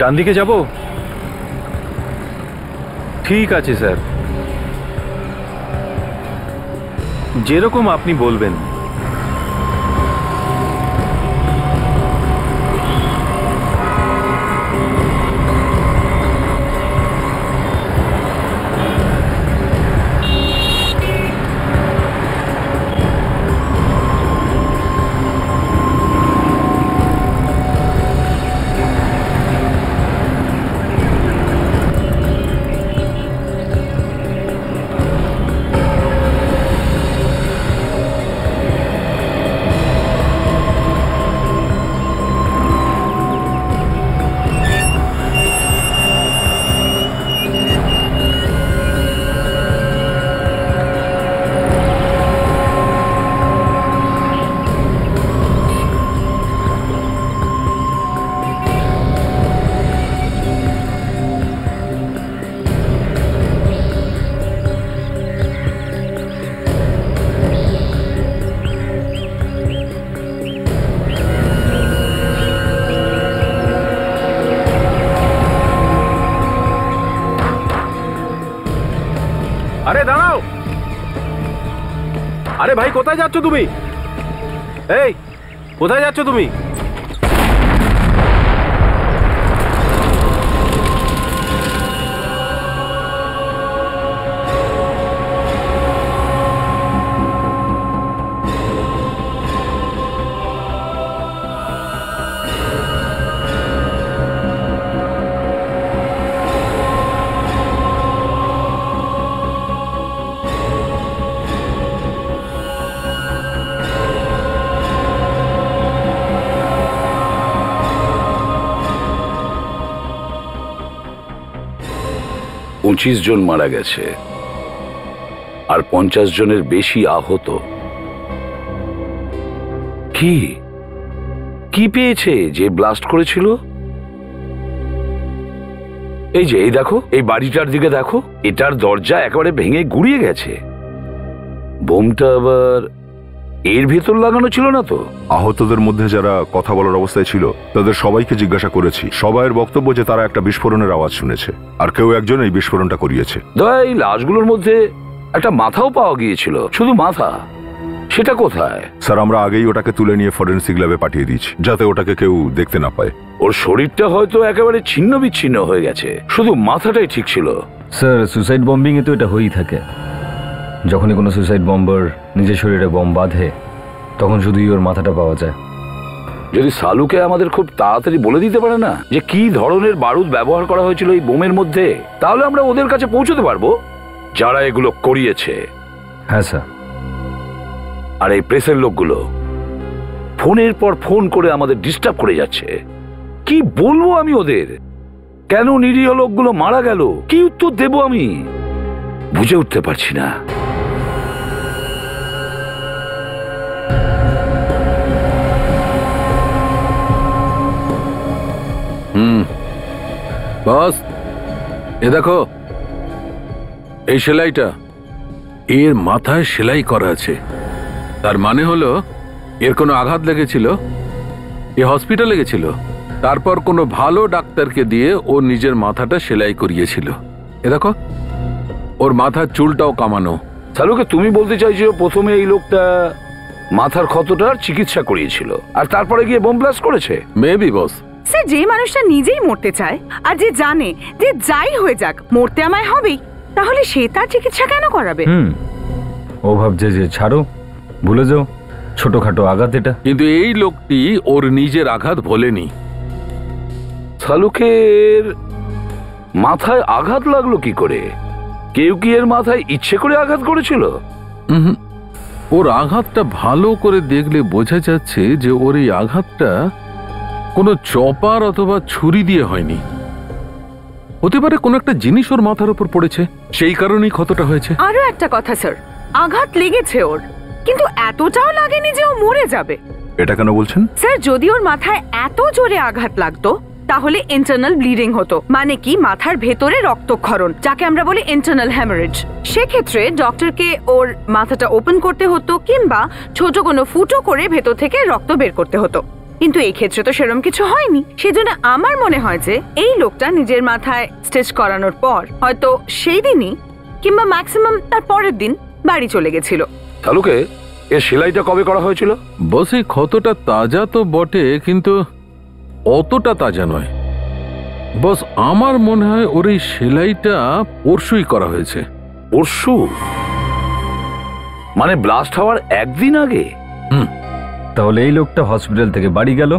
ডান দিকে যাব? ঠিক আছে স্যার, যেরকম আপনি বলবেন। আরে দাঁড়াও, আরে ভাই কোথায় যাচ্ছ তুমি? এই কোথায় যাচ্ছ তুমি? পঁচিশ জন মারা গেছে আর 50 জনের বেশি আহত। কি কি পেয়েছে যে ব্লাস্ট করেছিল? এই যে এই দেখো, এই বাড়িটার দিকে দেখো, এটার দরজা একেবারে ভেঙে গুড়িয়ে গেছে। বোমটা আবার এর ভেতর লাগানো ছিল না তো? আহতদের মধ্যে যারা কথা বলার অবস্থায় ছিল তাদের সবাইকে জিজ্ঞাসা করেছি, সবাইয়ের বক্তব্য যে তারা একটা বিস্ফোরণের আওয়াজ শুনেছে আর কেউ একজন এই বিস্ফোরণটা করিয়েছে। এই লাশগুলোর মধ্যে একটা মাথাও পাওয়া গিয়েছিল, শুধু মাথা। সেটা কোথায়? স্যার আমরা আগেই ওটাকে তুলে নিয়ে ফরেনসিক ল্যাবে পাঠিয়ে দিয়েছি যাতে ওটাকে কেউ দেখতে না পায়। ওর শরীরটা হয়তো একেবারে ছিন্ন বিচ্ছিন্ন হয়ে গেছে, শুধু মাথাটাই ঠিক ছিল। স্যার সুসাইড বম্বিং এ তো এটা হয়েই থাকে। যখনই কোনো সুসাইড বম্বার নিজের শরীরে বম বাঁধে তখন শুধুই ওর মাথাটা পাওয়া যায়। যদি সালুকে আমাদের খুব তাড়াতাড়ি বলে দিতে পারে না যে কি ধরনের বারুদ ব্যবহার করা হয়েছিল এই বোমের মধ্যে, তাহলে আমরা ওদের কাছে পৌঁছতে পারবো যারা এগুলো করিয়েছে। হ্যাঁ স্যার। আর এই প্রেসের লোকগুলো ফোনের পর ফোন করে আমাদের ডিস্টার্ব করে যাচ্ছে। কি বলবো আমি ওদের? কেন নিরীহ লোকগুলো মারা গেল? কি উত্তর দেব আমি বুঝে উঠতে পারছি না। বস, এ দেখো এই সেলাইটা, এর মাথায় সেলাই করা আছে। তার মানে হলো এর কোনো আঘাত লেগেছিল, এ হসপিটালে গেছিল, তারপর কোনো ভালো ডাক্তারকে দিয়ে ও নিজের মাথাটা সেলাই করিয়েছিল। এ দেখো ওর মাথার চুলটাও কামানো। সালুকে তুমি বলতে চাইছো প্রথমে এই লোকটা মাথার ক্ষতটার চিকিৎসা করিয়েছিল আর তারপরে গিয়ে বোম ব্লাস্ট করেছে? মেবি বস। স্যার যে মানুষটা নিজেই মরতে চায় আর যে জানে যে যাই হয়ে যাক মরতে আমায় হবেই, তাহলে সে তার চিকিৎসা কেন করাবে? ও ভাবছে যে ছাড়ো, ভুলে যাও, ছোটখাটো আঘাত এটা। কিন্তু এই লোকটি ওর নিজের আঘাত ভোলেনি। সালুকের মাথায় আঘাত লাগলো কি করে? কেউ কি এর মাথায় ইচ্ছে করে আঘাত করেছিল? ওর আঘাতটা ভালো করে দেখলে বোঝা যাচ্ছে যে ওর এই আঘাতটা কোনো চপার অথবা ছুরি দিয়ে হয়নি। হতে পারে কোনো একটা জিনিস ওর মাথার উপর পড়েছে, সেই কারণেই ক্ষতটা হয়েছে। আরো একটা কথা স্যার, আঘাত লেগেছে ওর, কিন্তু এতটাও লাগেনি যে ও মরে যাবে। এটা কেন বলছেন? স্যার যদি ওর মাথায় এত জোরে আঘাত লাগতো তাহলে ইন্টারনাল ব্লিডিং হতো, মানে কি মাথার ভেতরে রক্তক্ষরণ, যাকে আমরা বলি ইন্টারনাল হ্যামারেজ। সেক্ষেত্রে ডক্টরকে ওর মাথাটা ওপেন করতে হতো কিংবা ছোট কোনো ফুটো করে ভেতর থেকে রক্ত বের করতে হতো। কিন্তু এই ক্ষেত্রে তো সেরকম কিছু হয়নি। সেজন্য আমার মনে হয় যে এই লোকটা নিজের মাথায় স্টিচ করানোর পর হয়তো সেই দিনই কিংবা ম্যাক্সিমাম তার পরের দিন বাড়ি চলে গেছিল। শালুকে এর সেলাইটা কবে করা হয়েছিল? বস এই ক্ষতটা তাজা তো বটে, কিন্তু অতটা তাজা নয়। বস আমার মনে হয় ওর এই সেলাইটা পরশুই করা হয়েছে। পরশু? মানে ব্লাস্ট হওয়ার একদিন আগে? তাহলে এই লোকটা হসপিটাল থেকে বাড়ি গেল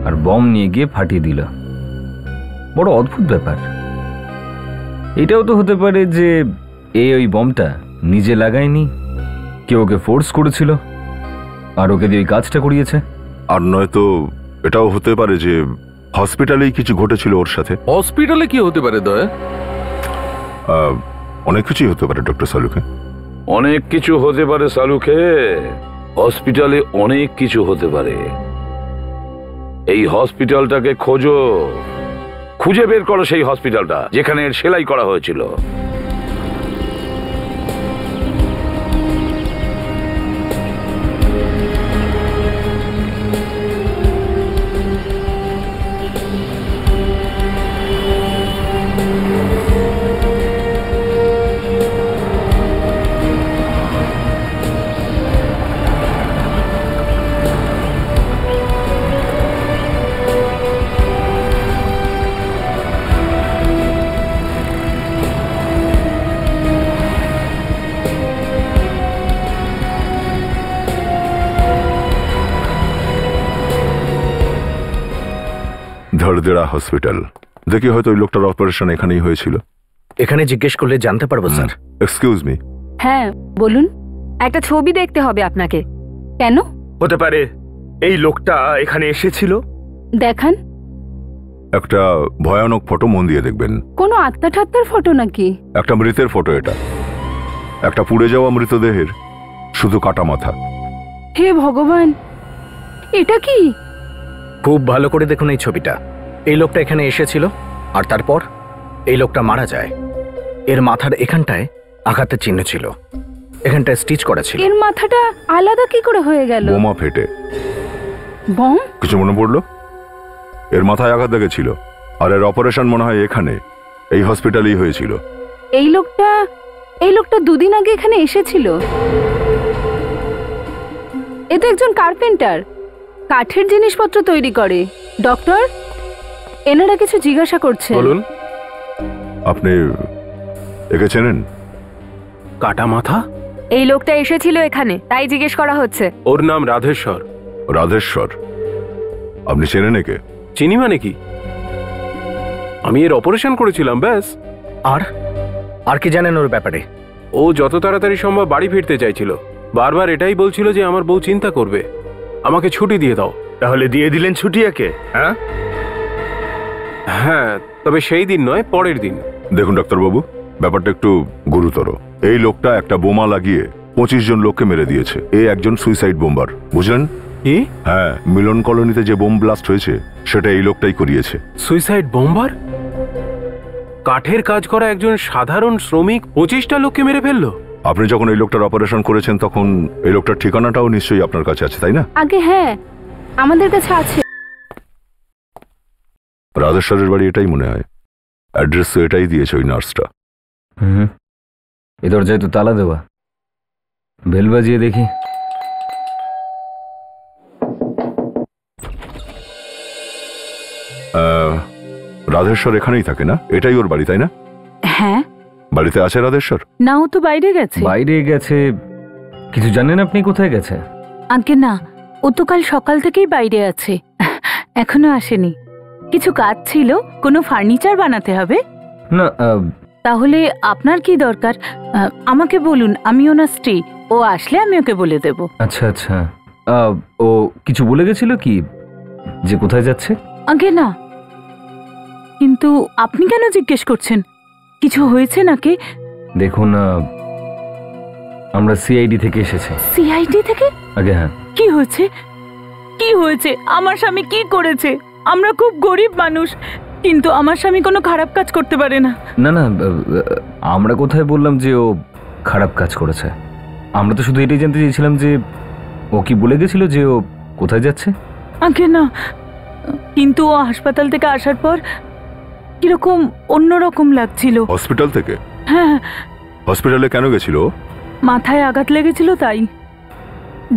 আর বম নিয়ে গিয়ে ফাটিয়ে দিল। বড় অদ্ভুত ব্যাপার। এটাও তো হতে পারে যে ওই বমটা নিজে লাগায়নি, কেউ ওকে ফোর্স করেছিল আর ওকে দিয়ে ওই কাজটা করিয়েছে। আর নয়তো এটাও হতে পারে যে হসপিটালেই কিছু ঘটেছিল ওর সাথে। হসপিটালে কি হতে পারে দয়া? অনেক কিছুই হতে পারে ডক্টর শালুকে। অনেক কিছু হতে পারে শালুকে, হসপিটালে অনেক কিছু হতে পারে। এই হসপিটালটাকে খোঁজো, খুঁজে বের করো সেই হসপিটালটা যেখানে এর সেলাই করা হয়েছিল। ধরদেরা হসপিটাল। দেখি হয়তো ওই লোকটার অপারেশন এখানেই হয়েছিল। এখানে জিজ্ঞেস করলে জানতে পারবো স্যার। Excuse me. হ্যাঁ বলুন। একটা ছবি দেখতে হবে আপনাকে। কেন? হতে পারে এই লোকটা এখানে এসেছিল। দেখান। একটা ভয়ানক ফটো মন দিয়ে দেখবেন। কোনো আত্মা ঠাত্মার ফটো নাকি? একটা মৃতের ফটো এটা, একটা পুড়ে যাওয়া মৃতদেহের শুধু কাটা মাথা। হে ভগবান, এটা কি? খুব ভালো করে দেখুন এই ছবিটা। এই লোকটা এখানে এসেছিল আর তারপর এই লোকটা মারা যায়। এর মাথার এখানটায় আঘাতের চিহ্ন ছিল, এখানটায় স্টিচ করা ছিল। এর মাথাটা আলাদা কি করে হয়ে গেল? বোমা ফেটে। বম? কিছু মনে পড়লো? এর মাথায় আঘাত লেগেছিল আর এর অপারেশন মনে হয় এখানে এই হসপিটালেই হয়েছিল। এই লোকটা দুদিন আগে এখানে এসেছিল। এ তো একজন কার্পেন্টার, কাঠের জিনিসপত্র তৈরি করে। ডক্টর, এনারা কিছু জিজ্ঞাসা করছে। বলুন। আপনি একে চেনেন? কাটা মাথা? এই লোকটা এসেছিল এখানে, তাই জিজ্ঞেস করা হচ্ছে। ওর নাম রাধেশ্বর। রাধেশ্বর? আপনি চেনেন একে? চিনি মানে কি? আমি এর অপারেশন করেছিলাম, ব্যাস। আর কি জানেন ওর ব্যাপারে? ও যত তাড়াতাড়ি সম্ভব বাড়ি ফিরতে চাইছিল। বারবার এটাই বলছিল যে আমার বউ চিন্তা করবে, আমাকে ছুটি দিয়ে দাও। তাহলে দিয়ে দিলেন ছুটি একে? হ্যাঁ, তবে সেই দিন নয়, পরের দিন। দেখুন ডাক্তারবাবু, ব্যাপারটা একটু গুরুতর। এই লোকটা একটা বোমা লাগিয়ে 25 জন লোককে মেরে দিয়েছে। এই একজন সুইসাইড বোম্বার, বুঝলেন? কি? হ্যাঁ, মিলন কলোনিতে যে বোম ব্লাস্ট হয়েছে সেটা এই লোকটাই করিয়েছে। Suicide bomber? কাঠের কাজ করা একজন সাধারণ শ্রমিক 25টা লোককে মেরে ফেললো? আপনি যখন এই লোকটার অপারেশন করেছেন তখন এই লোকটার ঠিকানাটাও নিশ্চয়ই আপনার কাছে আছে, তাই না? আগে হ্যাঁ, আমাদের কাছে আছে। রাধেশ্বরের বাড়ি এটাই মনে হয়। অ্যাড্রেস তো এটাই দিয়েছে ওই নার্সটা। এ দরজায় তো তালা দেওয়া। বেল বাজিয়ে দেখি। রাধেশ্বর এখানেই থাকে না? এটাই ওর বাড়ি, তাই না? হ্যাঁ। বাড়িতে আছে রাধেশ্বর? না, ও তো বাইরে গেছে। বাইরে গেছে? কিছু জানেন আপনি কোথায় গেছে? আগে না, ও তো কাল সকাল থেকেই বাইরে আছে, এখনো আসেনি। কিছু কাজ ছিল, কোনো ফার্নিচার বানাতে হবে। না। তাহলে আপনার কি দরকার আমাকে বলুন, আমি ওনার স্ত্রী। ও আসলে আমি ওকে বলে দেব। আচ্ছা আচ্ছা। ও কিছু বলে গেছিল কি যে কোথায় যাচ্ছে? আগে না, কিন্তু আপনি কেন জিজ্ঞেস করছেন? কিছু হয়েছে নাকি? দেখুন, আমরা সিআইডি থেকে এসেছি। সিআইডি থেকে? আগে হ্যাঁ। কি হয়েছে? কি হয়েছে? আমার স্বামী কি করেছে? আমরা খুব গরিব মানুষ, কিন্তু আমার স্বামী কোনো খারাপ কাজ করতে পারে না। না না, আমরা কোথায় বললাম যে ও খারাপ কাজ করেছে? আমরা তো শুধু এটাই জানতে চেয়েছিলাম যে ও কি বলে গেছিল যে ও কোথায় যাচ্ছে। আগে না, কিন্তু ও হাসপাতাল থেকে আসার পর কিরকম অন্যরকম লাগছিল। হসপিটাল থেকে? হ্যাঁ, হসপিটালে কেন গেছিল? মাথায় আঘাত লেগেছিল তাই।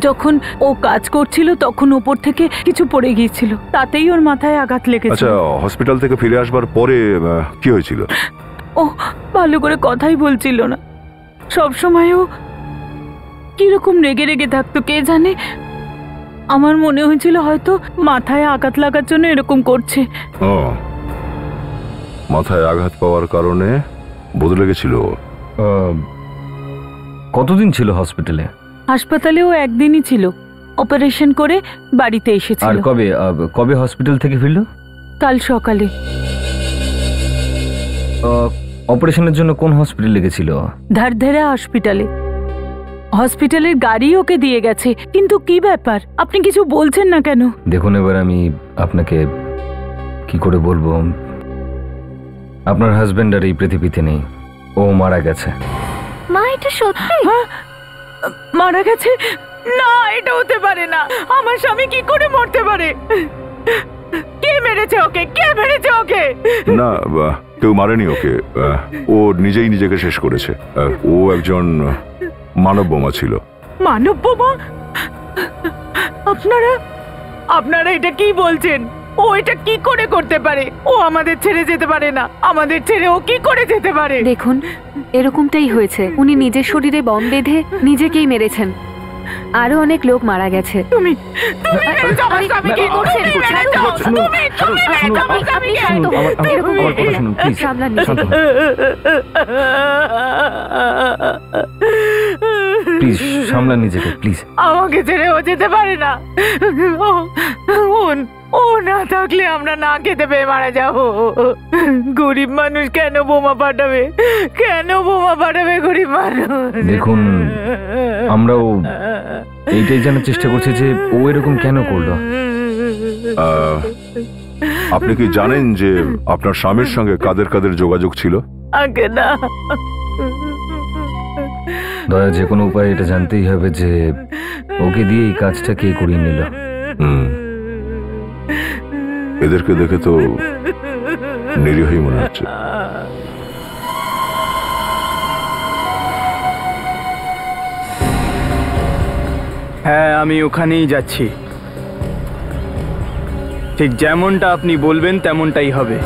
যখন ও কাজ করছিল তখন ওপর থেকে কিছু পড়ে গিয়েছিল, তাতেই ওর মাথায় আঘাত লেগেছিল। আচ্ছা, হসপিটাল থেকে ফিরে আসবার পরে কি হয়েছিল? ও ভালো করে কথাই বলছিল না, সব সময় ও কিরকম রেগে রেগে থাকতো কে জানে। আমার মনে হয়েছিল হয়তো মাথায় আঘাত লাগার জন্য এরকম করছে। ও, মাথায় আঘাত পাওয়ার কারণে বদলে গেছিল। কতদিন ছিল হসপিটালে? হাসপাতালে ও একদিনই ছিল, অপারেশন করে বাড়িতে আর এসেছিল। কবে কবে হসপিটাল থেকে ফিরলো? কাল সকালে। অপারেশনের জন্য কোন হসপিটালে গেছিল? ধারধেরা হসপিটালে। হসপিটালের গাড়ি ওকে দিয়ে গেছে, কিন্তু কি ব্যাপার আপনি কিছু বলছেন না কেন? দেখুন, এবার আমি আপনাকে কি করে বলবো, আপনার হাজবেন্ড আর এই পৃথিবীতে নেই, ও মারা গেছে। মা, এটা সত্যি? মারা গেছে? না, এটা হতে পারে না। আমার স্বামী কি করে মরতে পারে? কে মেরেছে ওকে? কে মেরেছে ওকে? না, কেউ মারেনি ওকে, ও নিজেই নিজেকে শেষ করেছে। ও একজন মানব বোমা ছিল। মানব বোমা? আপনারা এটা কি বলছেন? ও এটা কি করে করতে পারে? ও আমাদের ছেড়ে যেতে পারে না। আমাদের ছেড়ে ও কি করে যেতে পারে? দেখুন, এরকমটাই হয়েছে। উনি নিজের শরীরে বম বেঁধে নিজেকেই মেরেছেন। আরো অনেক লোক মারা গেছে। তুমি মেরেছো আমার স্বামীকে। কি করছেন? তুমি মেরেছো। তুমি মেরেছো আমার স্বামীকে। আমার কথা শুনুন প্লিজ। সামলান শান্ত নিজেকে। প্লিজ সামলান নিজেকে প্লিজ। আমাকে ছেড়ে ও যেতে পারে না। ও না থাকলে আমরা না খেতে পেয়ে মারা যাবো। গরিব মানুষ কেন বোমা পাঠাবে? কেন বোমা পাঠাবে গরিব মানুষ? দেখুন, আমরাও এইটাই জানার চেষ্টা করছি যে ও এরকম কেন করলো। আপনি কি জানেন যে আপনার স্বামীর সঙ্গে কাদের কাদের যোগাযোগ ছিল? আগে না। দয়া, যে কোনো উপায় এটা জানতেই হবে যে ওকে দিয়ে এই কাজটা কে করিয়ে নিল। এদেরকে দেখে তো নিরীহই মনে হচ্ছে। হ্যাঁ, আমি ওখানেই যাচ্ছি। ঠিক যেমনটা আপনি বলবেন তেমনটাই হবে।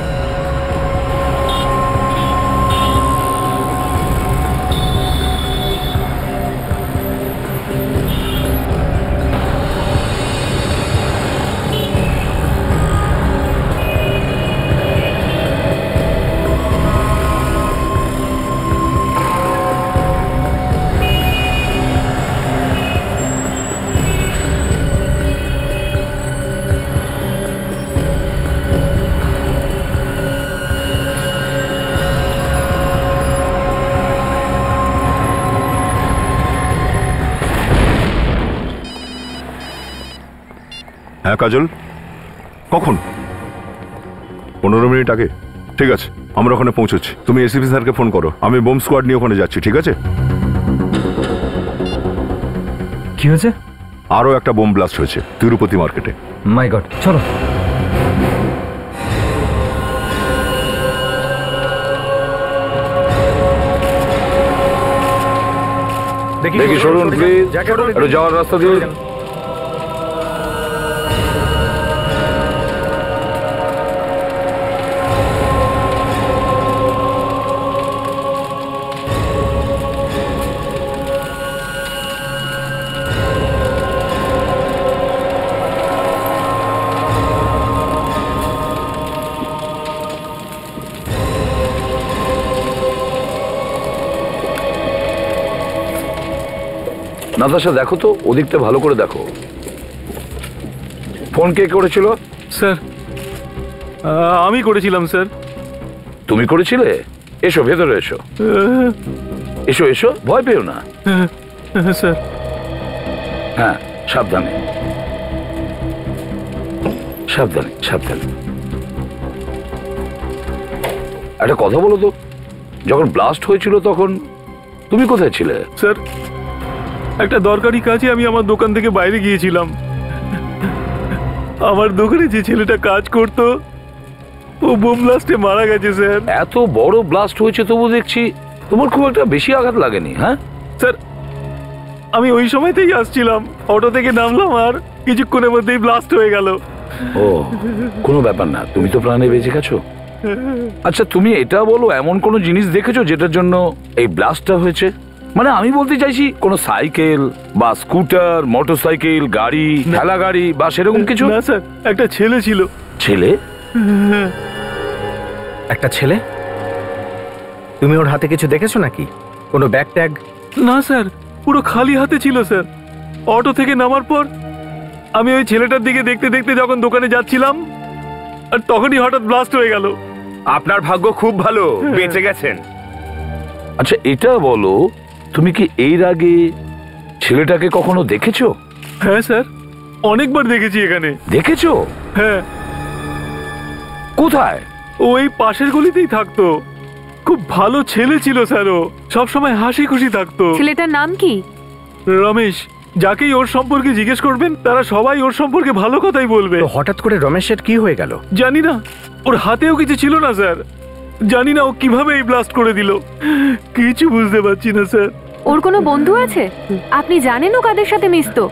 হ্যাঁ কাজল, কখন? 15 মিনিট আগে। ঠিক আছে, আমরা ওখানে পৌঁছচ্ছি। তুমি এসিপি স্যারকে ফোন করো, আমি বোম স্কোয়াড নিয়ে ওখানে যাচ্ছি। ঠিক আছে? কি হয়েছে? আরো একটা বোম ব্লাস্ট হয়েছে তিরুপতি মার্কেটে। মাই গড, চলো। দেখি সরুন প্লিজ, একটু যাওয়ার রাস্তা দিয়ে। নাতাশা, দেখো তো ওদিকটা ভালো করে দেখো। ফোন কে করেছিল? স্যার, আমি করেছিলাম স্যার। তুমি করেছিলে? এসো ভেতরে এসো। এসো এসো, ভয় পেও না। স্যার। হ্যাঁ, সাবধানে সাবধানে সাবধানে। একটা কথা বলো তো, যখন ব্লাস্ট হয়েছিল তখন তুমি কোথায় ছিলে? স্যার, একটা দরকারি কাজে আমি আমার দোকান থেকে বাইরে গিয়েছিলাম। আমার দোকানে যে ছেলেটা কাজ করতো ও বোম ব্লাস্টে মারা গেছে স্যার। এত বড় ব্লাস্ট হয়েছে তবু দেখছি তোমার খুব একটা বেশি আঘাত লাগেনি। হ্যাঁ স্যার, আমি ওই সময়তেই আসছিলাম, অটো থেকে নামলাম আর কিছুক্ষণের মধ্যেই ব্লাস্ট হয়ে গেল। ও, কোনো ব্যাপার না, তুমি তো প্রাণে বেঁচে গেছো। আচ্ছা তুমি এটা বলো, এমন কোনো জিনিস দেখেছো যেটার জন্য এই ব্লাস্টটা হয়েছে? মানে আমি বলতে চাইছি কোনো সাইকেল বা স্কুটার, মোটরসাইকেল, গাড়ি, ঠেলা গাড়ি বা সেরকম কিছু? না স্যার, একটা ছেলে ছিল। ছেলে? একটা ছেলে? তুমি ওর হাতে কিছু দেখেছো নাকি? কোনো ব্যাগ ট্যাগ? না স্যার, পুরো খালি হাতে ছিল স্যার। অটো থেকে নামার পর আমি ওই ছেলেটার দিকে দেখতে দেখতে যখন দোকানে যাচ্ছিলাম, আর তখনই হঠাৎ ব্লাস্ট হয়ে গেল। আপনার ভাগ্য খুব ভালো, বেঁচে গেছেন। আচ্ছা এটা বলো, তুমি কি এর আগে ছেলেটাকে কখনো দেখেছো? হ্যাঁ স্যার, অনেকবার দেখেছি এখানে। দেখেছো? হ্যাঁ। কোথায়? ওই পাশের গলিতেই থাকতো। খুব ভালো ছেলে ছিল স্যার, ও সবসময় হাসি খুশি থাকতো। ছেলেটার নাম কি? রমেশ। যাকেই ওর সম্পর্কে জিজ্ঞেস করবেন তারা সবাই ওর সম্পর্কে ভালো কথাই বলবে। তো হঠাৎ করে রমেশের কি হয়ে গেল? জানি না, ওর হাতেও কিছু ছিল না স্যার। জানি না ও কিভাবে এই ব্লাস্ট করে দিল, কিছু বুঝতে পারছি না স্যার। ওর কোনো বন্ধু আছে? আপনি জানেন ও কাদের সাথে মিশতো?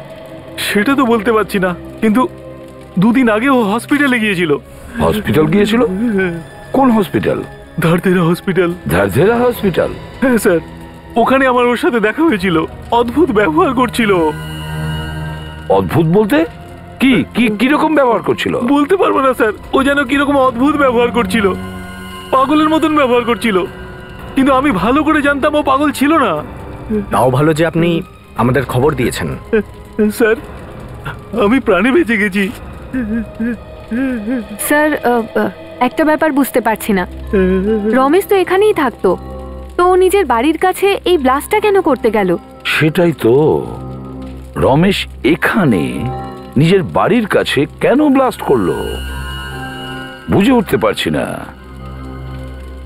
সেটা তো বলতে পারছি না, কিন্তু দুদিন আগে ও হসপিটালে গিয়েছিল। হসপিটাল গিয়েছিল? কোন হসপিটাল? ধারদেরা হসপিটাল। ধারদেরা হসপিটাল? হ্যাঁ স্যার, ওখানে আমার ওর সাথে দেখা হয়েছিল। অদ্ভুত ব্যবহার করছিল। অদ্ভুত বলতে কি? কি কিরকম ব্যবহার করছিল? বলতে পারবো না স্যার, ও যেন কিরকম অদ্ভুত ব্যবহার করছিল, পাগলের মতন ব্যবহার করছিল। কিন্তু আমি ভালো করে জানতাম ও পাগল ছিল না। তাও ভালো যে আপনি আমাদের খবর দিয়েছেন। স্যার, আমি প্রাণে বেঁচে গেছি। স্যার, একটা ব্যাপার বুঝতে পারছি না। রমেশ তো এখানেই থাকতো, তো ও নিজের বাড়ির কাছে এই ব্লাস্টটা কেন করতে গেল? সেটাই তো, রমেশ এখানে নিজের বাড়ির কাছে কেন ব্লাস্ট করলো বুঝে উঠতে পারছি না।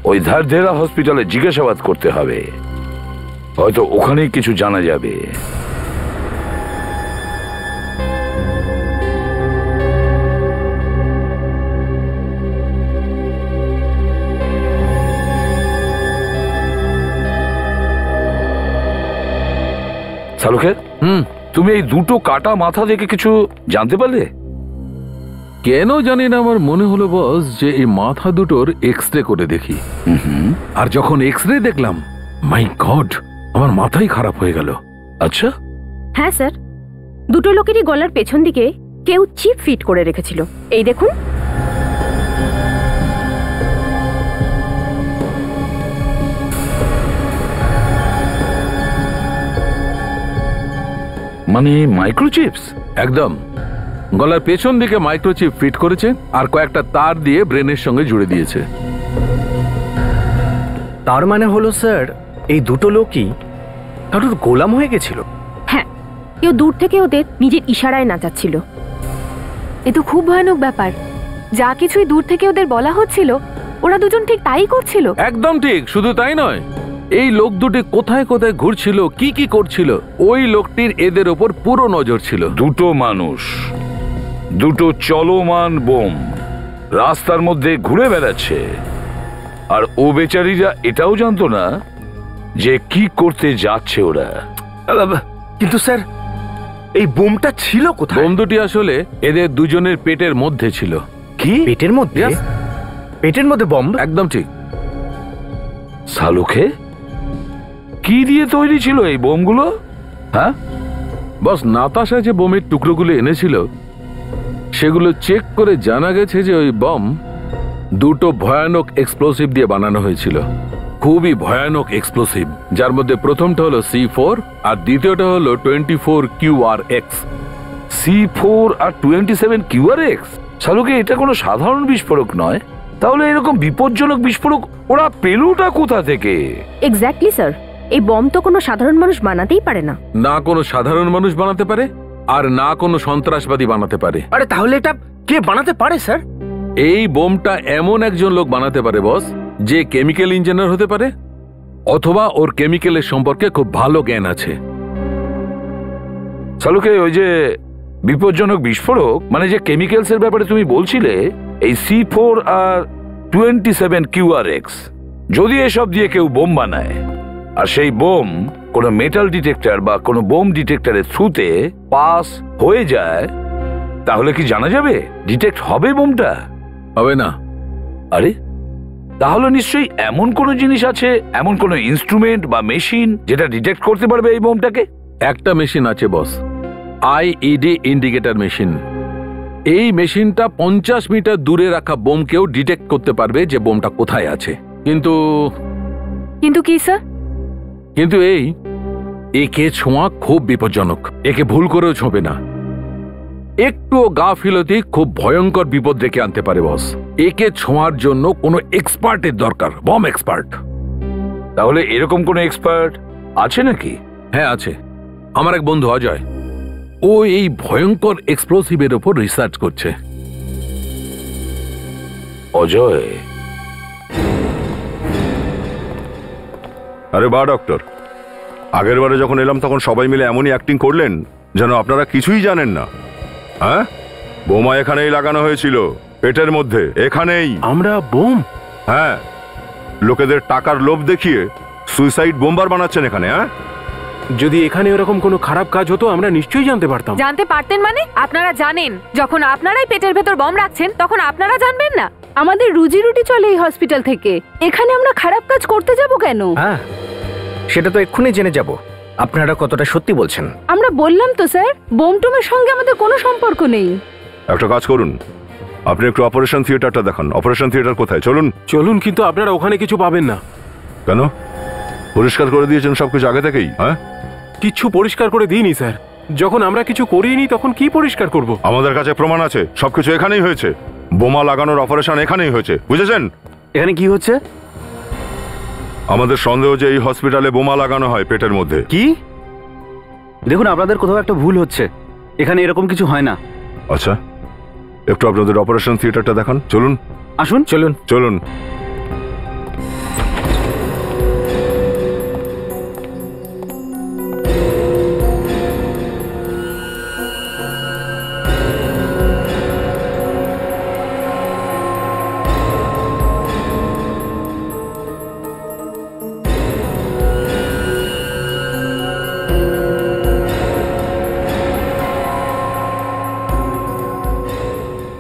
ওই ধারদেরা হসপিটালে জিজ্ঞাসাবাদ করতে হবে, হয়তো ওখানেই কিছু জানা যাবে। শালুকে, তুমি এই দুটো কাটা মাথা দেখে কিছু জানতে পারলে? কেন জানি না, আমার মনে হলো বস যে এই মাথা দুটোর এক্সরে করে দেখি। আর যখন এক্সরে দেখলাম, মাই গড, আমার মাথাই খারাপ হয়ে গেল। আচ্ছা। হ্যাঁ স্যার, দুটো লোকেরই গলার পেছন দিকে কেউ চিপ ফিট করে রেখেছিল। এই দেখুন। মানে মাইক্রোচিপস? একদম, গলার পেছন দিকে মাইক্রোচিপ ফিট করেছে আর কয়েকটা তার দিয়ে ব্রেনের সঙ্গে জুড়ে দিয়েছে। তার মানে হলো স্যার, এই দুটো লোকই কারোর গোলাম হয়ে গেছিল। হ্যাঁ, কেউ দূর থেকে ওদের নিজের ইশারায় নাচাচ্ছিল। এ তো খুব ভয়ানক ব্যাপার। যা কিছুই দূর থেকে ওদের বলা হচ্ছিল, ওরা দুজন ঠিক তাই করছিল। একদম ঠিক। শুধু তাই নয়, এই লোক দুটি কোথায় কোথায় ঘুরছিল, কি কি করছিল, ওই লোকটির এদের ওপর পুরো নজর ছিল। দুটো মানুষ, দুটো চলমান বোম রাস্তার মধ্যে ঘুরে বেড়াচ্ছে, আর ও বেচারিরা এটাও জানতো না যে কি করতে যাচ্ছে ওরা। কিন্তু স্যার, এই বোমটা ছিল কোথায়? বোম দুটি আসলে এদের দুজনের পেটের মধ্যে ছিল। কি পেটের মধ্যে? পেটের মধ্যে বম? একদম ঠিক। শালুকে, কি দিয়ে তৈরি ছিল এই বোমগুলো? হ্যাঁ বস, নাতাশা যে বোমের টুকরোগুলো এনেছিল সেগুলো চেক করে জানা গেছে যে ওই বম দুটো ভয়ানক এক্সপ্লোসিভ দিয়ে বানানো হয়েছিল। খুবই ভয়ানক এক্সপ্লোসিভ, যার মধ্যে প্রথমটা হলো C4 আর দ্বিতীয়টা হলো 24 QRX। C4 আর 27 QRX? শালুকে, এটা কোনো সাধারণ বিস্ফোরক নয়। তাহলে এরকম বিপজ্জনক বিস্ফোরক ওরা পেলুটা কোথা থেকে? এক্স্যাক্টলি স্যার, এই বম তো কোনো সাধারণ মানুষ বানাতেই পারে না। না কোনো সাধারণ মানুষ বানাতে পারে, আর না কোনো সন্ত্রাসবাদী বানাতে পারে। আরে তাহলে এটা কে বানাতে পারে স্যার? এই বোমটা এমন একজন লোক বানাতে পারে বস, যে কেমিক্যাল ইঞ্জিনিয়ার হতে পারে, অথবা ওর কেমিক্যালের সম্পর্কে খুব ভালো জ্ঞান আছে। শালুকে, ওই যে বিপজ্জনক বিস্ফোরক মানে যে কেমিক্যালস এর ব্যাপারে তুমি বলছিলে, এই C4 আর 27 QRX, যদি এসব দিয়ে কেউ বোম বানায় আর সেই বোম কোনো মেটাল ডিটেক্টর বা কোনো বোম ডিটেক্টরের থ্রুতে পাস হয়ে যায়, তাহলে কি জানা যাবে ডিটেক্ট হবে বোমটা? হবে না। আরে তাহলে নিশ্চয়ই এমন কোনো জিনিস আছে, এমন কোনো ইনস্ট্রুমেন্ট বা মেশিন যেটা ডিটেক্ট করতে পারবে এই বোমটাকে। একটা মেশিন আছে বস, IED ইন্ডিকেটর মেশিন। এই মেশিনটা 50 মিটার দূরে রাখা বোমকেও ডিটেক্ট করতে পারবে যে বোমটা কোথায় আছে। কিন্তু কিন্তু কি স্যার? কিন্তু একে ছোঁয়া খুব বিপজ্জনক। একে ভুল করেও ছোঁবে না। একটুও গাফিলতি খুব ভয়ঙ্কর বিপদ ডেকে আনতে পারে বস। একে ছোঁয়ার জন্য কোনো এক্সপার্টের দরকার, বম এক্সপার্ট। তাহলে এরকম কোনো এক্সপার্ট আছে নাকি? হ্যাঁ আছে, আমার এক বন্ধু অজয়। ও এই ভয়ঙ্কর এক্সপ্লোসিভের উপর রিসার্চ করছে। অজয়? আরে বাহ ডক্টর, আগের বারে যখন এলাম তখন সবাই মিলে এমনই অ্যাক্টিং করলেন যেন আপনারা কিছুই জানেন না। হ্যাঁ, বোমা এখানেই লাগানো হয়েছিল, পেটের মধ্যে, এখানেই। আমরা বোম? হ্যাঁ, লোকেদের টাকার লোভ দেখিয়ে সুইসাইড বোম্বার বানাচ্ছেন এখানে। হ্যাঁ, যদি এখানে এরকম কোনো খারাপ কাজ হতো আমরা নিশ্চয়ই জানতে পারতাম। জানতে পারতেন মানে? আপনারা জানেন যখন আপনারাই পেটের ভেতর বম রাখছেন তখন আপনারা জানবেন না? আমাদের রুজি রুটি চলে এই হসপিটাল থেকে, এখানে আমরা খারাপ কাজ করতে যাব কেন? হ্যাঁ, সেটা তো এক্ষুনি জেনে যাব আপনারা কতটা সত্যি বলছেন। আমরা বললাম তো স্যার, বোম টোমের সঙ্গে আমাদের কোনো সম্পর্ক নেই। একটা কাজ করুন, আপনি একটু অপারেশন থিয়েটারটা দেখান। অপারেশন থিয়েটার কোথায়? চলুন। চলুন, কিন্তু আপনারা ওখানে কিছু পাবেন না। কেন? পরিষ্কার করে দিয়েছেন সবকিছু আগে থেকেই? হ্যাঁ, কিচ্ছু পরিষ্কার করে দিইনি স্যার। যখন আমরা কিছু করিনি তখন কি পরিষ্কার করব? আমাদের কাছে প্রমাণ আছে, সবকিছু এখানেই হয়েছে। বোমা লাগানোর অপারেশন এখানেই হয়েছে, বুঝেছেন? এখানে কি হচ্ছে? আমাদের সন্দেহ যে এই হসপিটালে বোমা লাগানো হয় পেটের মধ্যে। কি? দেখুন, আপনাদের কোথাও একটা ভুল হচ্ছে, এখানে এরকম কিছু হয় না। আচ্ছা, একটু আপনাদের অপারেশন থিয়েটারটা দেখান। চলুন। আসুন। চলুন চলুন।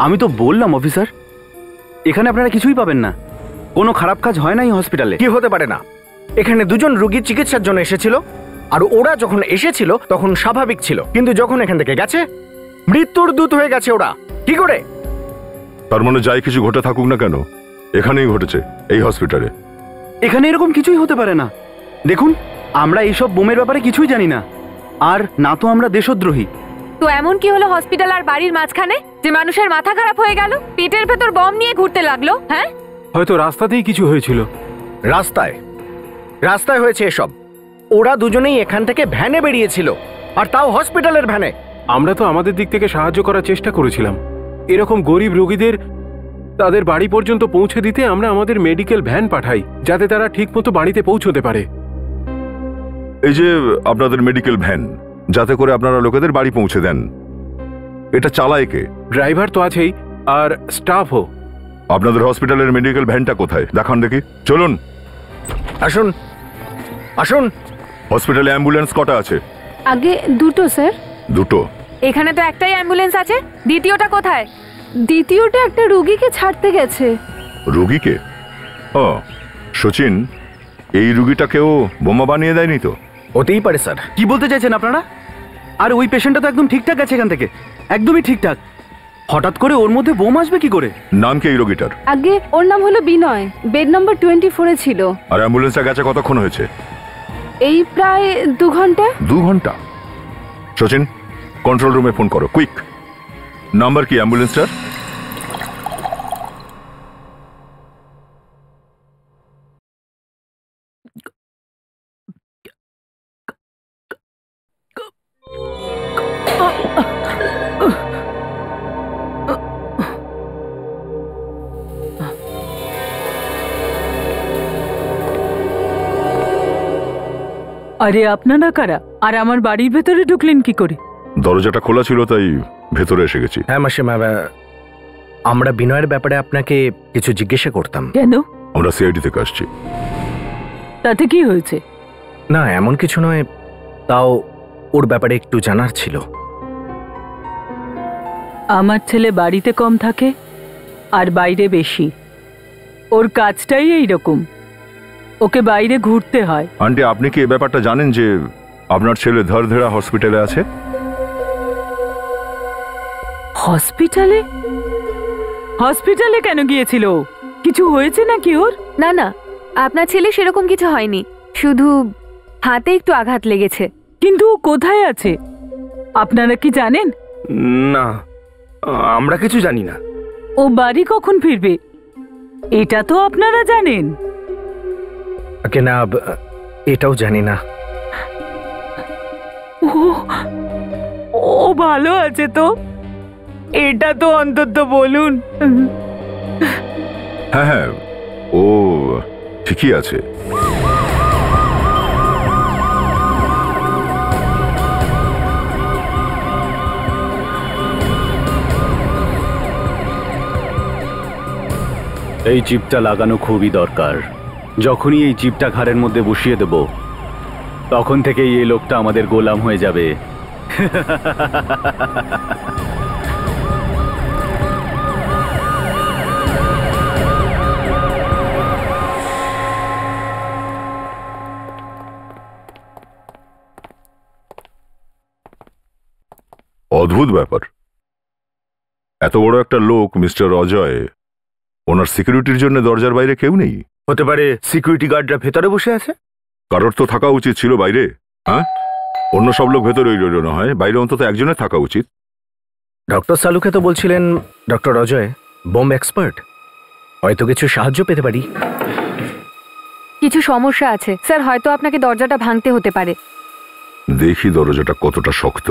আমি তো বললাম অফিসার, এখানে আপনারা কিছুই পাবেন না, কোনো খারাপ কাজ হয় না এই হসপিটালে। কি হতে পারে না? এখানে দুজন রোগী চিকিৎসার জন্য এসেছিল, আর ওরা যখন এসেছিল তখন স্বাভাবিক ছিল, কিন্তু যখন এখান থেকে গেছে মৃত্যুর দূত হয়ে গেছে ওরা। কি করে? তার মানে যাই কিছু ঘটে থাকুক না কেন, এখানেই ঘটেছে, এই হসপিটালে। এখানে এরকম কিছুই হতে পারে না। দেখুন, আমরা এইসব বোমের ব্যাপারে কিছুই জানি না, আর না তো আমরা দেশদ্রোহী। তো এমন কি হলো হসপিটাল আর বাড়ির মাঝখানে যে মানুষের মাথা খারাপ হয়ে গেল, পেটের ভেতর বম নিয়ে ঘুরতে লাগলো? হ্যাঁ, হয়তো রাস্তাতেই কিছু হয়েছিল। রাস্তায়? রাস্তায় হয়েছে এসব? ওরা দুজনেই এখান থেকে ভ্যানে বেরিয়েছিল, আর তাও হসপিটালের ভ্যানে। আমরা তো আমাদের দিক থেকে সাহায্য করার চেষ্টা করেছিলাম। এরকম গরিব রোগীদের তাদের বাড়ি পর্যন্ত পৌঁছে দিতে আমরা আমাদের মেডিকেল ভ্যান পাঠাই, যাতে তারা ঠিকমতো বাড়িতে পৌঁছতে পারে। এই যে আপনাদের মেডিকেল ভ্যান, যাতে করে আপনারা লোকেদের বাড়ি পৌঁছে দেন, এটা চালায় কে? ড্রাইভার তো আছেই, আর স্টাফও। আপনাদের হসপিটালের মেডিকেল ভ্যানটা কোথায় দেখান দেখি। চলুন। আসুন আসুন। হসপিটালে অ্যাম্বুলেন্স কটা আছে? আগে দুটো স্যার। দুটো? এখানে তো একটাই অ্যাম্বুলেন্স আছে, দ্বিতীয়টা কোথায়? দ্বিতীয়টা একটা রুগীকে ছাড়তে গেছে। রুগীকে? ও সচিন, এই রুগীটাকেও বোমা বানিয়ে দেয়নি তো? হতেই পারে স্যার। কি বলতে চাইছেন আপনারা? আর ওই পেশেন্টটা তো একদম ঠিকঠাক আছে এখান থেকে, একদমই ঠিকঠাক। হঠাৎ করে ওর মধ্যে বোম আসবে কি করে? নাম কি এই রোগীটার? আগে ওর নাম হলো বিনয়, বেড নাম্বার 24-এ ছিল। আর অ্যাম্বুলেন্সটা গেছে কতক্ষণ হয়েছে? এই প্রায় 2 ঘন্টা। 2 ঘন্টা? সচিন, কন্ট্রোল রুমে ফোন করো, কুইক। নাম্বার কি অ্যাম্বুলেন্সটার? আরে আপনারা কারা? আর আমার বাড়ির ভেতরে ঢুকলেন কি করে? দরজাটা খোলা ছিল তাই ভেতরে এসে গেছি। হ্যাঁ মাসিমা, আমরা বিনয়ের ব্যাপারে আপনাকে কিছু জিজ্ঞাসা করতাম। কেন? আমরা সিআইডি থেকে আসছি। তাতে কি হয়েছে? না এমন কিছু নয়, তাও ওর ব্যাপারে একটু জানার ছিল। আমার ছেলে বাড়িতে কম থাকে আর বাইরে বেশি। ওর কাজটাই এইরকম, ওকে বাইরে ঘুরতে হয়। আন্টি, আপনি কি এই ব্যাপারটা জানেন যে আপনার ছেলে ধরধেরা হসপিটালে আছে? হসপিটালে? হসপিটালে কেন গিয়েছিল? কিছু হয়েছে নাকি ওর? না না, আপনার ছেলে সেরকম কিছু হয়নি, শুধু হাতে একটু আঘাত লেগেছে। কিন্তু ও কোথায় আছে আপনারা কি জানেন? না, আমরা কিছু জানি না। ও বাড়ি কখন ফিরবে এটা তো আপনারা জানেন। না, এটাও জানি না। ও ভালো আছে তো? এটা তো অন্তত বলুন। হ্যাঁ হ্যাঁ, ও ঠিকই আছে। এই চিপটা লাগানো খুবই দরকার। যখনই এই চিপটা ঘাড়ের মধ্যে বসিয়ে দেব, তখন থেকেই এই লোকটা আমাদের গোলাম হয়ে যাবে। অদ্ভুত ব্যাপার, এত বড় একটা লোক মিস্টার অজয়, ওনার সিকিউরিটির জন্য দরজার বাইরে কেউ নেই। হতে পারে সিকিউরিটি গার্ডরা ভেতরে বসে আছে। কারোর তো থাকা উচিত ছিল বাইরে। হ্যাঁ, অন্য সব লোক ভেতরে রইল না হয়, বাইরে অন্তত একজনের থাকা উচিত। ডক্টর সালুকে তো বলছিলেন ডক্টর অজয় বোম এক্সপার্ট, হয়তো কিছু সাহায্য পেতে পারি। কিছু সমস্যা আছে স্যার, হয়তো আপনাকে দরজাটা ভাঙতে হতে পারে। দেখি দরজাটা কতটা শক্ত।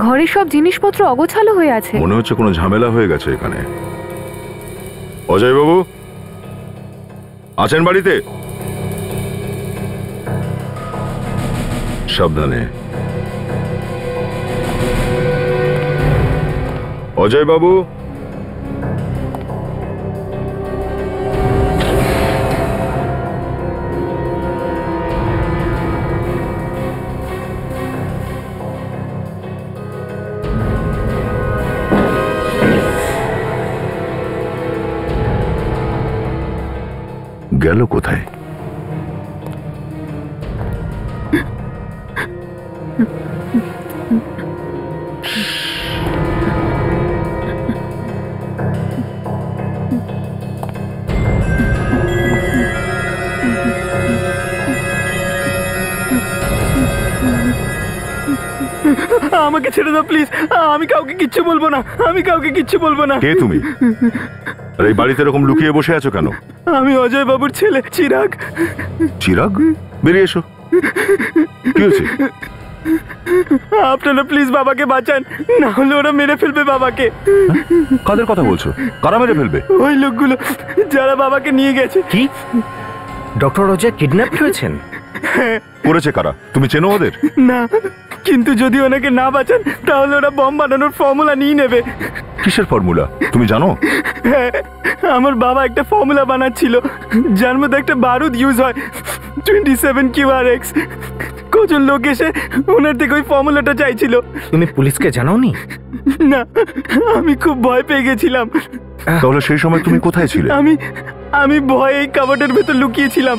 ঘরের সব জিনিসপত্র অগোছালো হয়ে আছে। মনে হচ্ছে কোনো ঝামেলা হয়ে গেছে এখানে। অজয় বাবু আছেন বাড়িতে? সাবধানে। অজয় বাবু, গেল কোথায়? আমাকে ছেড়ে দাও প্লিজ, আমি কাউকে কিচ্ছু বলবো না, আমি কাউকে কিচ্ছু বলবো না। কে তুমি? আর এই বাড়িতে এরকম লুকিয়ে বসে আছো কেন? আমি অজয় বাবুর ছেলে চিরাগ। চিরাগ, বেরিয়ে এসো। কি হয়েছে? আপনারা প্লিজ বাবাকে বাঁচান, না হলে ওরা মেরে ফেলবে বাবাকে। কাদের কথা বলছো? কারা মেরে ফেলবে? ওই লোকগুলো যারা বাবাকে নিয়ে গেছে। কি? ডক্টর অজয় কিডন্যাপ হয়েছেন? করেছে কারা? তুমি চেনো ওদের? না, কিন্তু যদি ওনাকে না বাঁচান তাহলে ওরা বম বানানোর ফর্মুলা নিয়ে নেবে। কিসের ফর্মুলা তুমি জানো? হ্যাঁ, আমার বাবা একটা ফর্মুলা বানাচ্ছিল যার মধ্যে একটা বারুদ ইউজ হয়, 27 QRX। কজন লোক এসে ওনার থেকে ওই ফর্মুলাটা চাইছিল। তুমি পুলিশকে জানাওনি? না, আমি খুব ভয় পেয়ে গেছিলাম। তাহলে সেই সময় তুমি কোথায় ছিলে? আমি ভয়ে এই কাবার্ডের ভেতর লুকিয়েছিলাম।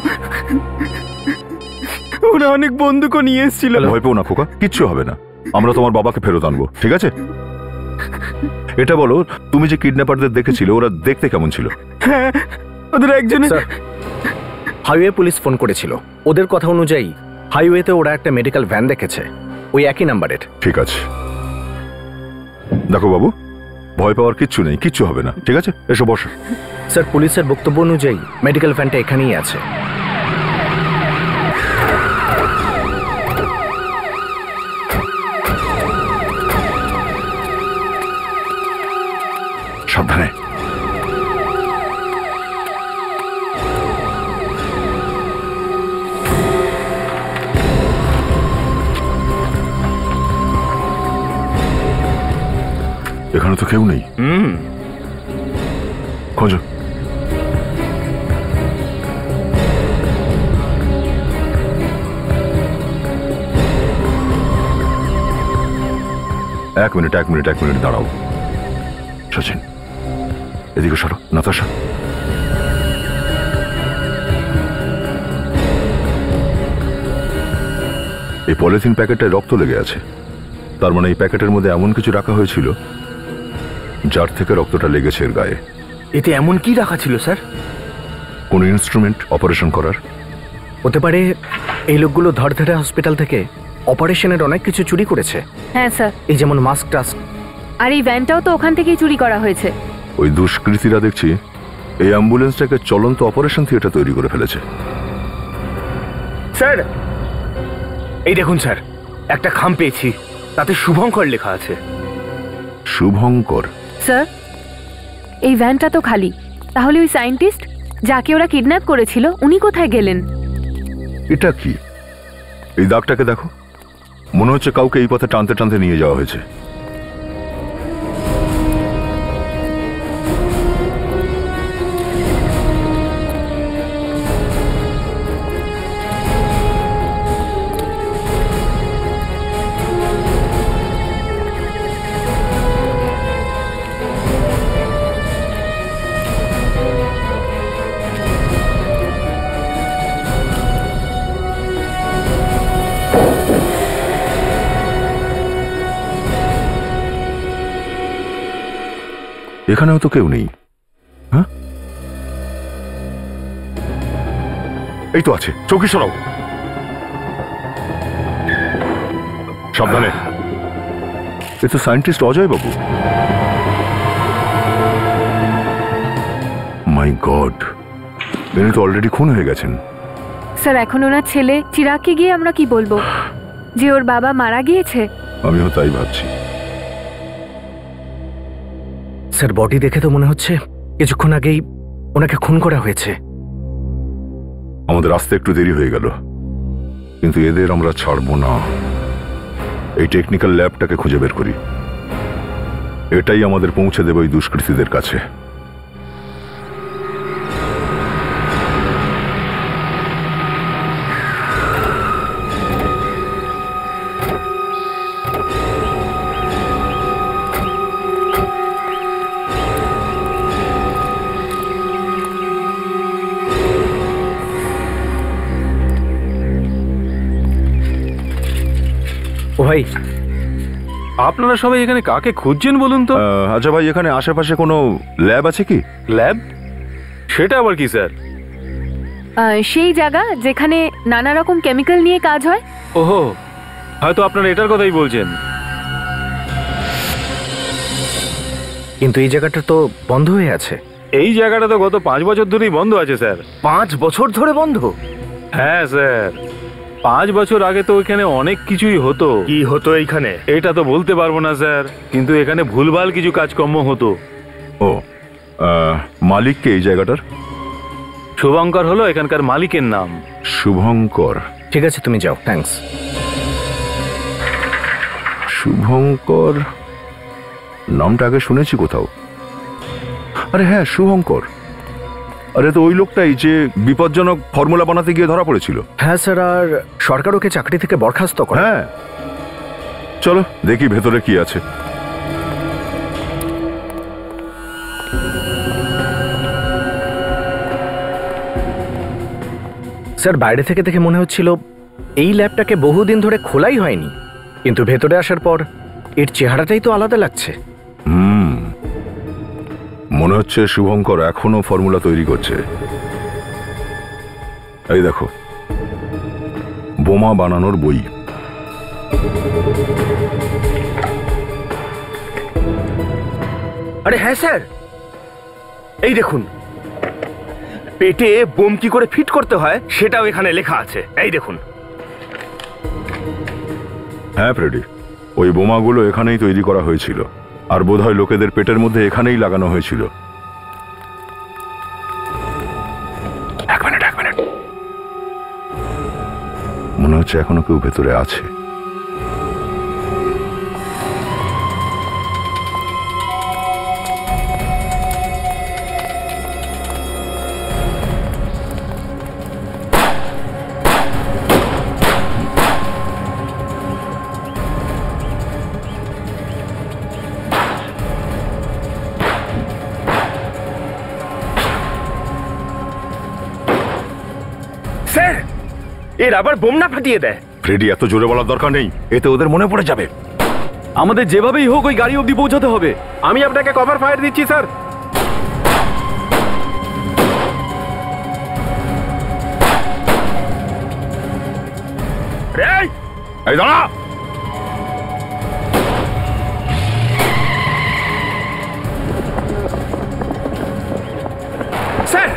ওরা অনেক বন্দুকও নিয়ে এসেছিল। ভয় পেও না খোকা, কিচ্ছু হবে না। আমরা তোমার বাবাকে ফেরত আনবো, ঠিক আছে? এটা বলো, তুমি যে কিডন্যাপারদের দেখেছিলে ওরা দেখতে কেমন ছিল? হ্যাঁ, ওদের একজন হাইওয়ে পুলিশ ফোন করেছিল। ওদের কথা অনুযায়ী হাইওয়েতে ওরা একটা মেডিকেল ভ্যান দেখেছে, ওই একই নাম্বারের। ঠিক আছে, দেখো বাবু, ভয় পাওয়ার কিচ্ছু নেই, কিচ্ছু হবে না, ঠিক আছে? এসো বসো। স্যার, পুলিশের বক্তব্য অনুযায়ী মেডিকেল ভ্যানটা এখানেই আছে। এখানে তো কেউ নেই। খোঁজো। এক মিনিট দাঁড়াও। সচিন, এদিকে সরো। নাতাশা, এই পলিথিন প্যাকেটটায় রক্ত লেগে আছে। তার মানে এই প্যাকেটের মধ্যে এমন কিছু রাখা হয়েছিল যার থেকে রক্তটা লেগেছে এর গায়ে। এতে এমন কি রাখা ছিল স্যার? কোন ইনস্ট্রুমেন্ট অপারেশন করার? হতে পারে এই লোকগুলো ধরধরে হসপিটাল থেকে অপারেশনের অনেক কিছু চুরি করেছে। হ্যাঁ স্যার। এই যেমন মাস্ক টাস্ক। আর এই ভ্যানটাও তো ওখান থেকেই চুরি করা হয়েছে। ওই দুষ্কৃতীরা দেখছি এই অ্যাম্বুলেন্সটাকে চলন্ত অপারেশন থিয়েটার তৈরি করে ফেলেছে। স্যার, এই দেখুন স্যার, একটা খাম পেয়েছি, তাতে শুভঙ্কর লেখা আছে। শুভঙ্কর? স্যার, এই ভ্যানটা তো খালি, তাহলে ওই সায়েন্টিস্ট যাকে ওরা কিডন্যাপ করেছিল উনি কোথায় গেলেন? এটা কি? এই দাগটাকে দেখো, মনে হচ্ছে কাউকে এই পথে টানতে টানতে নিয়ে যাওয়া হয়েছে। এখানেও তো কেউ নেই। হ্যাঁ, এই তো আছে। চৌকি সরাও। সাবধানে। এ তো সায়েন্টিস্ট অজয় বাবু। মাই গড, ইনি তো অলরেডি খুন হয়ে গেছেন। স্যার, এখন ওনার ছেলে চিরাগকে গিয়ে আমরা কি বলবো? যে ওর বাবা মারা গিয়েছে? আমিও তাই ভাবছি। স্যার, বডি দেখে তো মনে হচ্ছে কিছুক্ষণ আগেই ওনাকে খুন করা হয়েছে। আমাদের আসতে একটু দেরি হয়ে গেল, কিন্তু এদের আমরা ছাড়বো না। এই টেকনিক্যাল ল্যাবটাকে খুঁজে বের করি, এটাই আমাদের পৌঁছে দেবে ওই দুষ্কৃতীদের কাছে। ও ভাই, আপনারা সবাই এখানে কাকে খুঁজছেন বলুন তো? আচ্ছা ভাই, এখানে আশেপাশে কোনো ল্যাব আছে কি? ল্যাব? সেটা আবার কি স্যার? সেই জায়গা যেখানে নানা রকম কেমিক্যাল নিয়ে কাজ হয়। ওহো, হয়তো আপনারা এটার কথাই বলছেন। কিন্তু এই জায়গাটা তো বন্ধ হয়ে আছে। এই জায়গাটা তো গত 5 বছর ধরেই বন্ধ আছে স্যার। 5 বছর ধরে বন্ধ? হ্যাঁ স্যার, 5 বছর আগে তো এখানে অনেক কিছুই হতো। কি হতো এইখানে? এটা তো বলতে পারবো না স্যার, কিন্তু এখানে ভুলভাল কিছু কাজকর্ম হতো। ও, মালিক কে এই জায়গাটার? শুভঙ্কর হলো এখানকার মালিকের নাম। শুভঙ্কর? ঠিক আছে, তুমি যাও, থ্যাঙ্কস। শুভঙ্কর নামটা আগে শুনেছি কোথাও। আরে হ্যাঁ, শুভঙ্কর। আরে তো ওই লোকটাই যে বিপজ্জনক ফর্মুলা বানাতে গিয়ে ধরা পড়েছিল। হ্যাঁ স্যার, আর সরকার ওকে চাকরি থেকে বরখাস্ত করে। হ্যাঁ, চলো দেখি ভেতরে কি আছে। স্যার, বাইরে থেকে দেখে মনে হচ্ছিল এই ল্যাবটাকে বহুদিন ধরে খোলাই হয়নি, কিন্তু ভেতরে আসার পর এর চেহারাটাই তো আলাদা লাগছে। মনে হচ্ছে শুভঙ্কর এখনো ফর্মুলা তৈরি করছে। এই দেখো, বোমা বানানোর বই। আরে হ্যাঁ স্যার, এই দেখুন, পেটে বোম কি করে ফিট করতে হয় সেটাও এখানে লেখা আছে। এই দেখুন। হ্যাঁ ফ্রেডি, ওই বোমাগুলো এখানেই তৈরি করা হয়েছিল, আর বোধহয় লোকেদের পেটের মধ্যে এখানেই লাগানো হয়েছিল। এক মিনিট, মনে হচ্ছে এখনো কেউ ভেতরে আছে। এর আবার বোম না ফাটিয়ে দেয়। ফ্রেডি, এত জোরে বলার দরকার নেই, এতে ওদের মনে পড়ে যাবে। আমাদের যেভাবেই হোক ওই গাড়ি অবধি পৌঁছাতে হবে। আমি আপনাকে কভার ফায়ার দিচ্ছি স্যার। এই দাঁড়া! স্যার,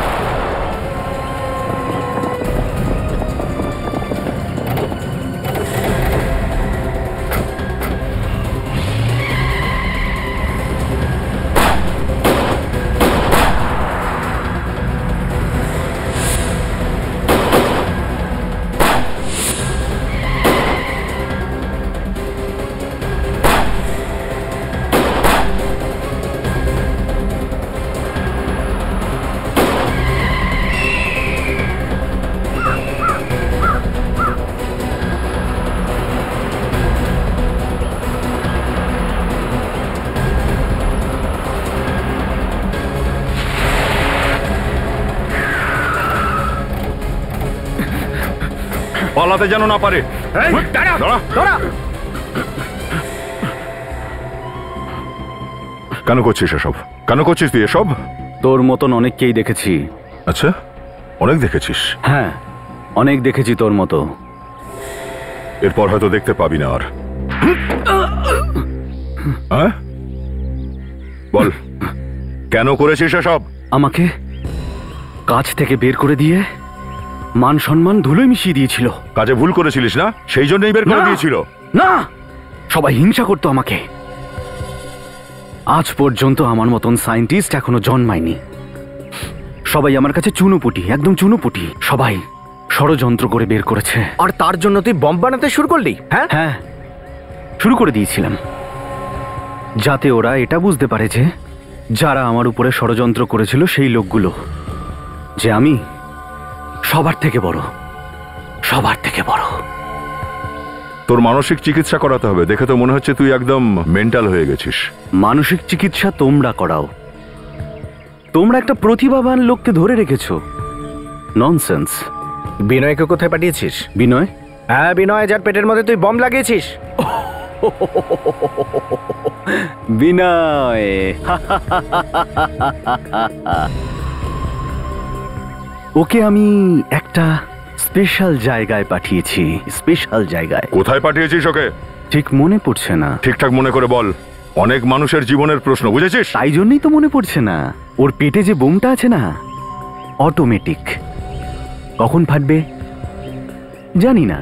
পালাতে যেন না পারে। দাঁড়া! কেন করছিস এসব? কেন করছিস তুই এসব? তোর মতন অনেককেই দেখেছি। আচ্ছা, অনেক দেখেছিস? হ্যাঁ, অনেক দেখেছি তোর মতো। এরপর হয়তো দেখতে পাবি না আর। হ্যাঁ, বল, কেন করেছিস এসব? আমাকে কাজ থেকে বের করে দিয়ে মান সম্মান ধুলোয় মিশিয়ে দিয়েছিল। কাজে ভুল করেছিলিস না, সেই জন্যই বের করে না! দিয়েছিল। না, সবাই হিংসা করতো আমাকে। আজ পর্যন্ত আমার মতন সায়েন্টিস্ট এখনো জন্মায়নি। সবাই আমার কাছে চুনোপুটি, একদম চুনোপুটি। সবাই ষড়যন্ত্র করে বের করেছে। আর তার জন্য তুই বম বানাতে শুরু করলি? হ্যাঁ হ্যাঁ, শুরু করে দিয়েছিলাম, যাতে ওরা এটা বুঝতে পারে যে যারা আমার উপরে ষড়যন্ত্র করেছিল সেই লোকগুলো, যে আমি সবার থেকে বড়, সবার থেকে বড়। তোর মানসিক চিকিৎসা করাতে হবে। দেখে তো মনে হচ্ছে তুই একদম মেন্টাল হয়ে গেছিস। মানসিক চিকিৎসা তোমরা করাও। তোমরা একটা প্রতিভাবান লোককে ধরে রেখেছো। ননসেন্স। বিনয়কে কোথায় পাঠিয়েছিস? বিনয়? হ্যাঁ, বিনয়, যার পেটের মধ্যে তুই বম লাগিয়েছিস। বিনয়, ওকে আমি একটা স্পেশাল জায়গায় পাঠিয়েছি। স্পেশাল জায়গায়। কোথায় পাঠিয়েছিস ওকে? ঠিক মনে পড়ছে না। ঠিকঠাক মনে করে বল। অনেক মানুষের জীবনের প্রশ্ন, বুঝেছিস? তাই জন্যই তো মনে পড়ছে না। ওর পেটে যে বোমটা আছে না, অটোমেটিক। কখন ফাটবে জানি না।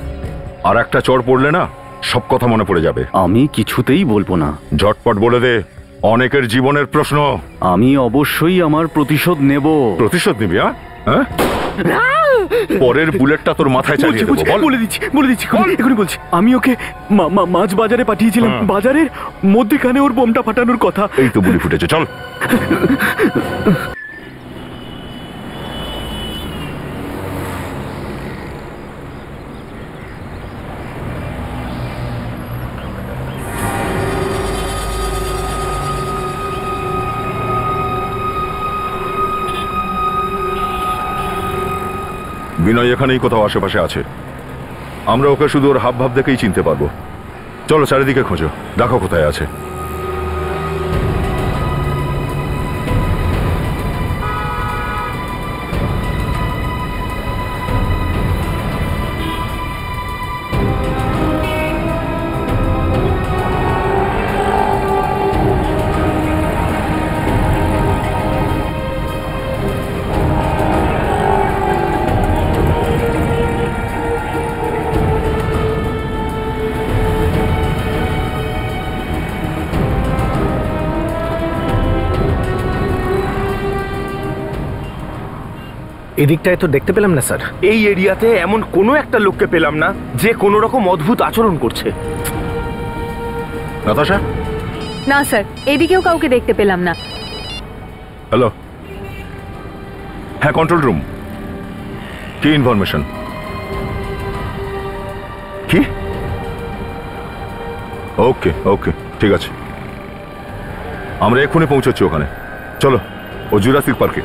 আর একটা চড় পড়লে না সব কথা মনে পড়ে যাবে। আমি কিছুতেই বলবো না। ঝটপট বলে দে। অনেকের জীবনের প্রশ্ন। আমি অবশ্যই আমার প্রতিশোধ নেব। প্রতিশোধ নিবি? হ্যাঁ, পরের বুলেটটা তোর মাথায় চালিয়ে দেবো। বলে দিচ্ছি এখনই বলছি। আমি ওকে মাছ বাজারে পাঠিয়েছিলাম। বাজারের মধ্যেখানে ওর বোমটা ফাটানোর কথা। এই তো বুলি ফুটেছে, চল। বিনয় এখানেই কোথাও আশেপাশে আছে। আমরা ওকে শুধু ওর হাব ভাব দেখেই চিনতে পারবো। চলো চারিদিকে খোঁজো, দেখো কোথায় আছে। এদিকটায় তো দেখতে পেলাম না স্যার। এই এরিয়াতে এমন কোনো একটা লোককে পেলাম না যে কোনো রকম অদ্ভুত আচরণ করছে। নাতাশা? না স্যার, এদিকেও কাউকে দেখতে পেলাম না। হ্যালো, হ্যাঁ কন্ট্রোল রুম। কি ইনফরমেশন? কি? ওকে ওকে, ঠিক আছে, আমরা এক্ষুনি পৌঁছচ্ছি ওখানে। চলো, ও জুরাসিক পার্কে।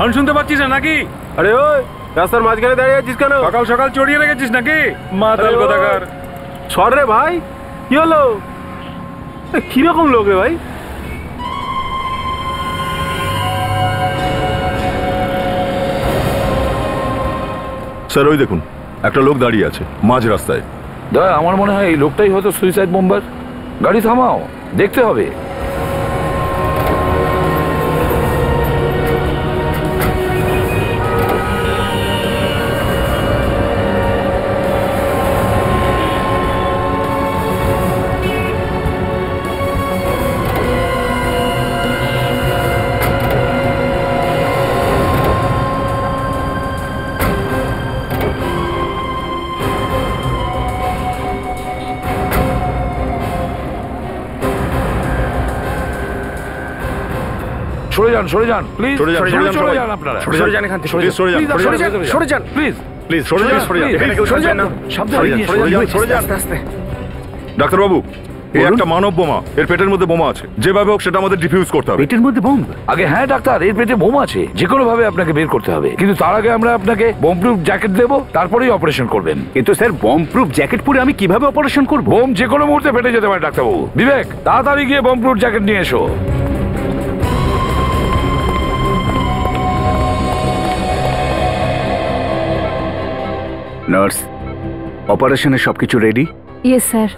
হর্ন শুনতে পাচ্ছিস না নাকি? আরে ওই রাস্তার মাঝখানে দাঁড়িয়ে আছিস কেন? সকাল সকাল চড়িয়ে রেখেছিস নাকি? মাতাল কোথাকার। সর রে ভাই, কি হলো? কিরকম লোক রে ভাই? স্যার ওই দেখুন একটা লোক দাঁড়িয়ে আছে মাঝ রাস্তায়। দয়া, আমার মনে হয় এই লোকটাই হয়তো সুইসাইড বোম্বার। গাড়ি থামাও, দেখতে হবে। সরে যান, সরে যান, প্লিজ। সরে যান, সরে যান, সরে সবাই। যান আপনারা। সরে যান এখান থেকে, প্লিজ সরে যান, সরে যান, সরে যান, প্লিজ প্লিজ সরে যান, সরে যান, এখানে কেউ সরে যান না। সাবধানে এগিয়ে সরে যান, সরে যান। আস্তে আস্তে। ডাক্তারবাবু এই একটা মানব বোমা, এর পেটের মধ্যে বোমা আছে, যেভাবে হোক সেটা আমাদের ডিফিউজ করতে হবে। পেটের মধ্যে বোম? আগে হ্যাঁ ডাক্তার, এর পেটে বোম আছে, যে কোনো ভাবে আপনাকে বের করতে হবে। কিন্তু তার আগে আমরা আপনাকে বোম প্রুফ জ্যাকেট দেবো, তারপরেই অপারেশন করবেন। কিন্তু স্যার বোম প্রুফ জ্যাকেট পরে আমি কিভাবে অপারেশন করব? বোম যে কোনো মুহূর্তে ফেটে যেতে পারে ডাক্তারবাবু। বিবেক, তাড়াতাড়ি গিয়ে বোম প্রুফ জ্যাকেট নিয়ে এসো। নার্স, অপারেশনের সবকিছু রেডি? Yes sir.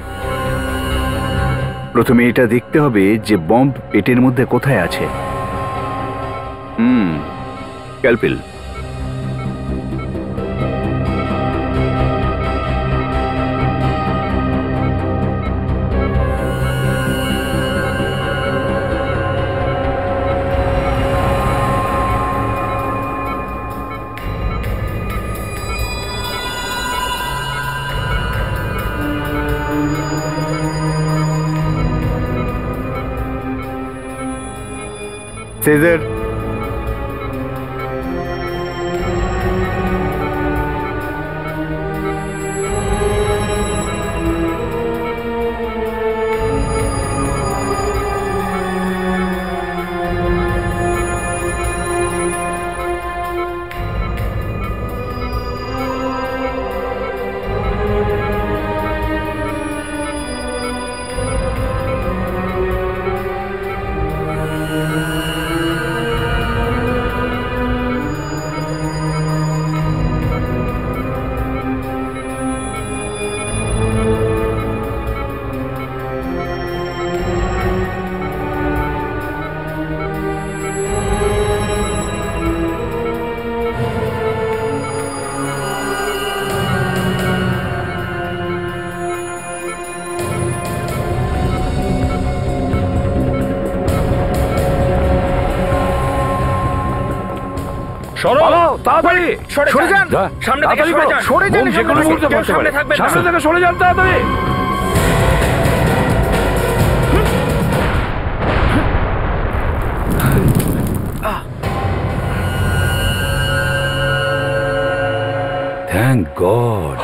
প্রথমে এটা দেখতে হবে যে বম্ব পেটের মধ্যে কোথায় আছে। ক্যালপিল। সিজার। তাড়াতাড়ি সরে যান, সামনে থেকে সরে যান, সরে যান, যে কোনো মুহূর্তে পড়তে পারে। সামনে থেকে সরে যান তাড়াতাড়ি। Thank god.